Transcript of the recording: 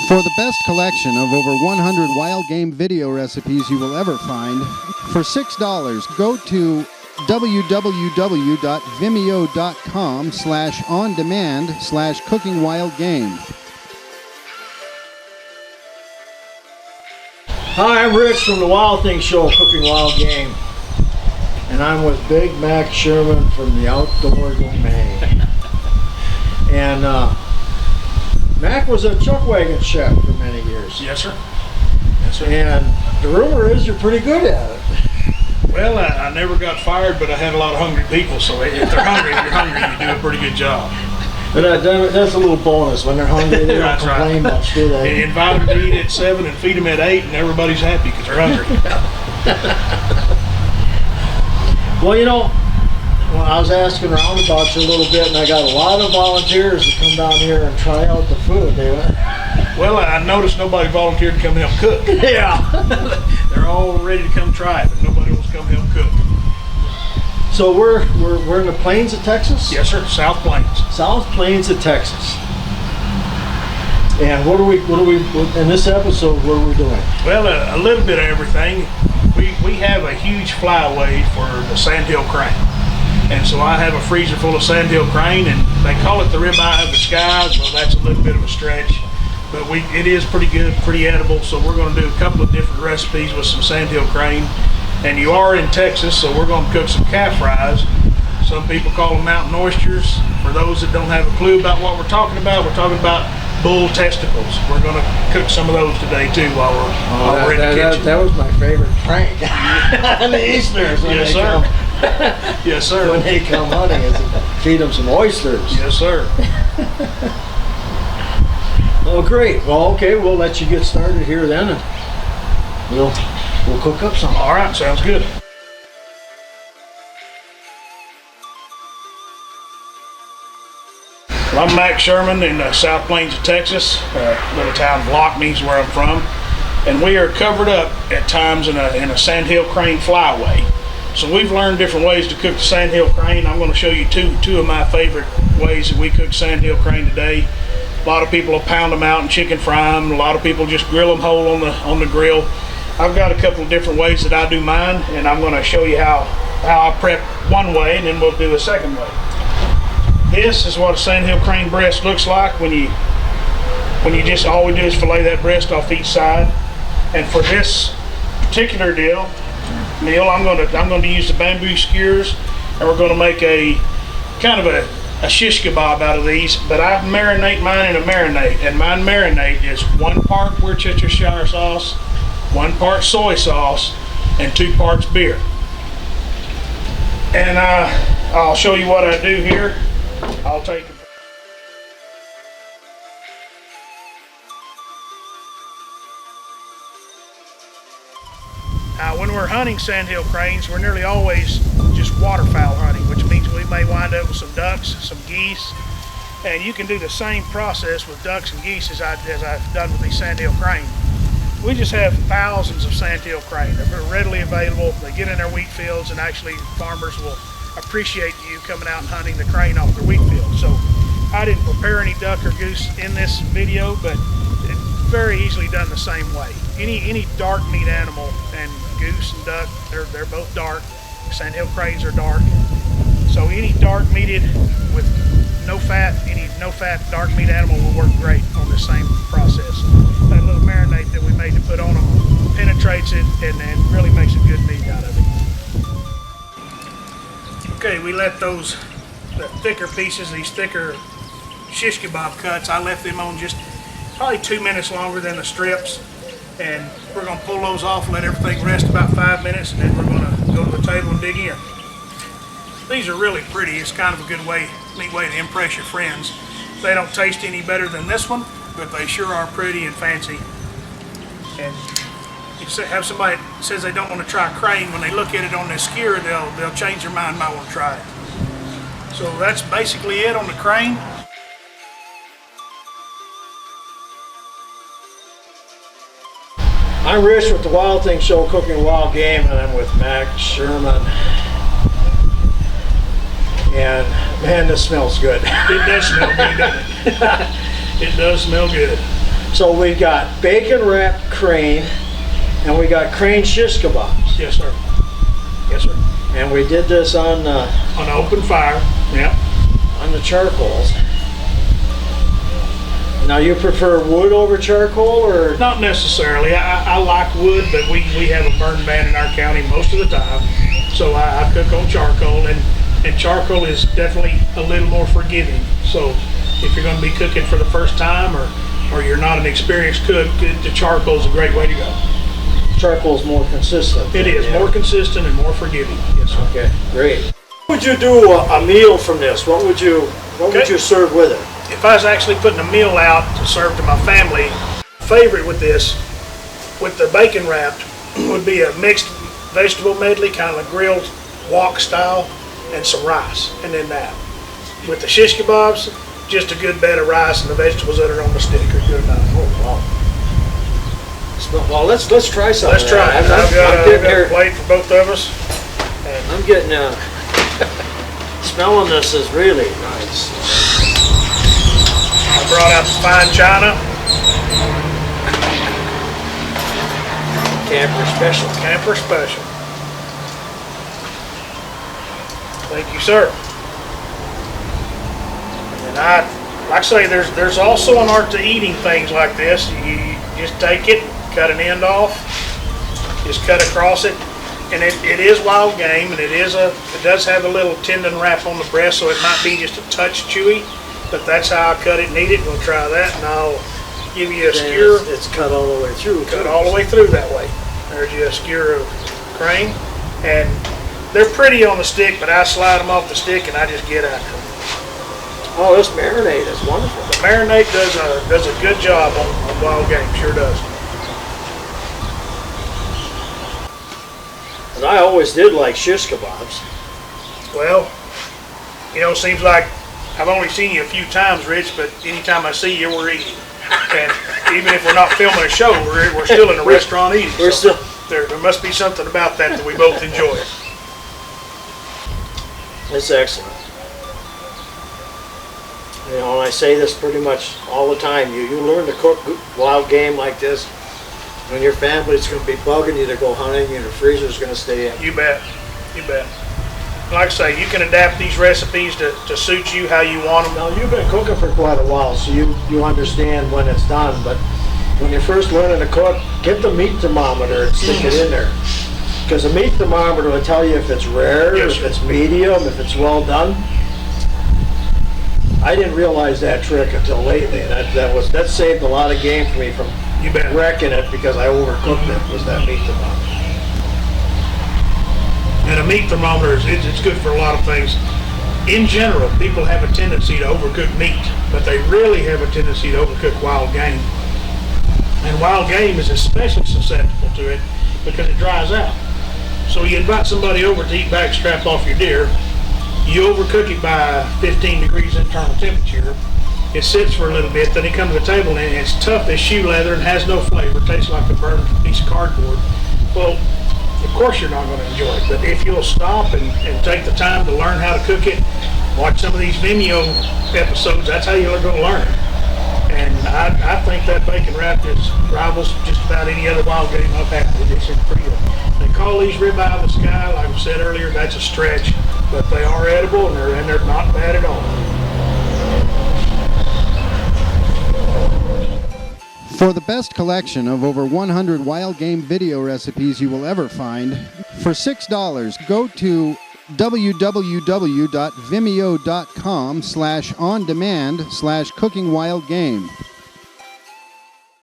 For the best collection of over 100 wild game video recipes you will ever find, for $6, go to www.vimeo.com/on-demand/cookingwildgame. Hi, I'm Rich from the Wild Things Show, Cooking Wild Game. And I'm with Big Mack Sherman from the Outdoor Domain. And Mac was a Chuck Wagon Chef for many years. Yes, sir. Yes, sir. And the rumor is you're pretty good at it. Well, I never got fired, but I had a lot of hungry people, so if they're hungry, if you're hungry, you do a pretty good job. But that's a little bonus. When they're hungry, they don't complain much, do they? And invite them to eat at 7 and feed them at 8, and everybody's happy because they're hungry. Well, you know, well, I was asking around about you a little bit, and I got a lot of volunteers to come down here and try out the food. Well, I noticed nobody volunteered to come help cook. Yeah. They're all ready to come try it, but nobody wants to come help cook. So we're in the plains of Texas? Yes, sir. South Plains. South Plains of Texas. And what are we in this episode? What are we doing? Well, a little bit of everything. We have a huge flyway for the Sandhill crane. And so I have a freezer full of Sandhill crane, and they call it the ribeye of the skies. Well, that's a little bit of a stretch, but it is pretty good, pretty edible. So we're going to do a couple of different recipes with some Sandhill crane. And you are in Texas, so we're going to cook some calf fries. Some people call them mountain oysters. For those that don't have a clue about what we're talking about bull testicles. We're going to cook some of those today too while we're in the kitchen. That was my favorite prank. The Easterners. Yes, sir. Yes, sir. When they come hunting, is to feed them some oysters. Yes, sir. Oh, great. Well, okay, we'll let you get started here then, and we'll cook up some. All right, sounds good. Well, I'm Mack Sherman in the South Plains of Texas, little town of Lockney is where I'm from, and we are covered up at times in a Sandhill crane flyway. So we've learned different ways to cook the Sandhill crane. I'm going to show you two of my favorite ways that we cook Sandhill crane today. A lot of people will pound them out and chicken fry them. A lot of people just grill them whole on the grill. I've got a couple of different ways that I do mine, and I'm going to show you how I prep one way, and then we'll do a second way. This is what a Sandhill crane breast looks like when you just all we do is fillet that breast off each side. And for this particular meal, I'm going to use the bamboo skewers, and we're going to make a kind of a shish kebab out of these. But I marinate mine in a marinade, and mine marinade is 1 part Worcestershire sauce, 1 part soy sauce, and 2 parts beer. And I'll show you what I do here. I'll take it. When we're hunting Sandhill cranes, we're nearly always just waterfowl hunting, which means we may wind up with some ducks, some geese, and you can do the same process with ducks and geese as I've done with these Sandhill crane. We just have thousands of Sandhill crane. They're very readily available. They get in their wheat fields, and actually farmers will appreciate you coming out and hunting the crane off their wheat field. So I didn't prepare any duck or goose in this video, but it's very easily done the same way. Any dark meat animal, and goose and duck, they're both dark. Sandhill cranes are dark. So any dark meated with no fat, any no fat dark meat animal will work great on the same process. That little marinade that we made to put on them penetrates it and really makes a good meat out of it. Okay, we let the thicker pieces, these thicker shish kebab cuts, I left them on just probably 2 minutes longer than the strips. And we're going to pull those off and let everything rest about 5 minutes, and then we're going to go to the table and dig in. These are really pretty. It's kind of a neat way to impress your friends. They don't taste any better than this one, but they sure are pretty and fancy. And you have somebody that says they don't want to try crane, when they look at it on this skewer, they'll change their mind, might want to try it. So that's basically it on the crane. I'm Rich with the Wild Things Show, Cooking Wild Game, and I'm with Mack Sherman. And man, this smells good. It does smell good, doesn't it? It does smell good. So we got bacon wrapped crane, and we got crane shish kebabs. Yes, sir. Yes, sir. And we did this on open fire. Yeah. On the charcoals. Now you prefer wood over charcoal, or? Not necessarily. I like wood, but we have a burn ban in our county most of the time. So I cook on charcoal, and charcoal is definitely a little more forgiving. So if you're going to be cooking for the first time, or you're not an experienced cook, the charcoal is a great way to go. Charcoal's more consistent. It is more consistent and more forgiving. Yes, sir. Okay, great. What would you do a meal from this? What would you serve with it? If I was actually putting a meal out to serve to my family, favorite with this, with the bacon wrapped, would be a mixed vegetable medley, kind of a grilled wok style, and some rice, and then that. With the shish kebabs, just a good bed of rice and the vegetables that are on the stick are good enough. Oh wow! Well, let's try something. Let's try it. I've got a plate for both of us. And I'm getting smelling this is really nice. I brought out the fine china. Camper special. Camper special. Thank you, sir. And like I say, there's also an art to eating things like this. You just take it, cut an end off, just cut across it, and it is wild game, and it does have a little tendon wrap on the breast, so it might be just a touch chewy, but that's how I cut it and eat it. We'll try that, and I'll give you a skewer. It's cut all the way through. Cut all the way through that way. There's you a skewer of crane, and they're pretty on the stick, but I slide them off the stick and I just get after them. Oh, this marinade is wonderful. The marinade does a good job on wild game, sure does. And I always did like shish kebabs. Well, it seems like I've only seen you a few times, Rich, but anytime I see you, we're eating. And even if we're not filming a show, we're still in a restaurant eating. There must be something about that we both enjoy. It's excellent. And I say this pretty much all the time. You learn to cook wild game like this when your family's going to be bugging you to go hunting and your freezer's going to stay in. You bet. You bet. Like I say, you can adapt these recipes to suit you how you want them. Now, you've been cooking for quite a while, so you understand when it's done, but when you're first learning to cook, get the meat thermometer and stick it in there. Because the meat thermometer will tell you if it's rare, if it's medium, if it's well done. I didn't realize that trick until lately, and that saved a lot of game for me from wrecking it because I overcooked it, was that meat thermometer. And a meat thermometer, it's good for a lot of things. In general, people have a tendency to overcook meat, but they really have a tendency to overcook wild game. And wild game is especially susceptible to it because it dries out. So you invite somebody over to eat backstrap off your deer, you overcook it by 15 degrees internal temperature, it sits for a little bit, then you come to the table and it's tough as shoe leather and has no flavor, tastes like a burned piece of cardboard. Well, of course you're not going to enjoy it, but if you'll stop and take the time to learn how to cook it, watch some of these Vimeo episodes, that's how you're going to learn it. And I think that bacon wrap rivals just about any other wild game I've had. It's pretty good. They call these ribeye of the sky, like I said earlier, that's a stretch, but they are edible and they're not bad at all. For the best collection of over 100 wild game video recipes you will ever find, for $6, go to www.vimeo.com/on-demand/cookingwildgame.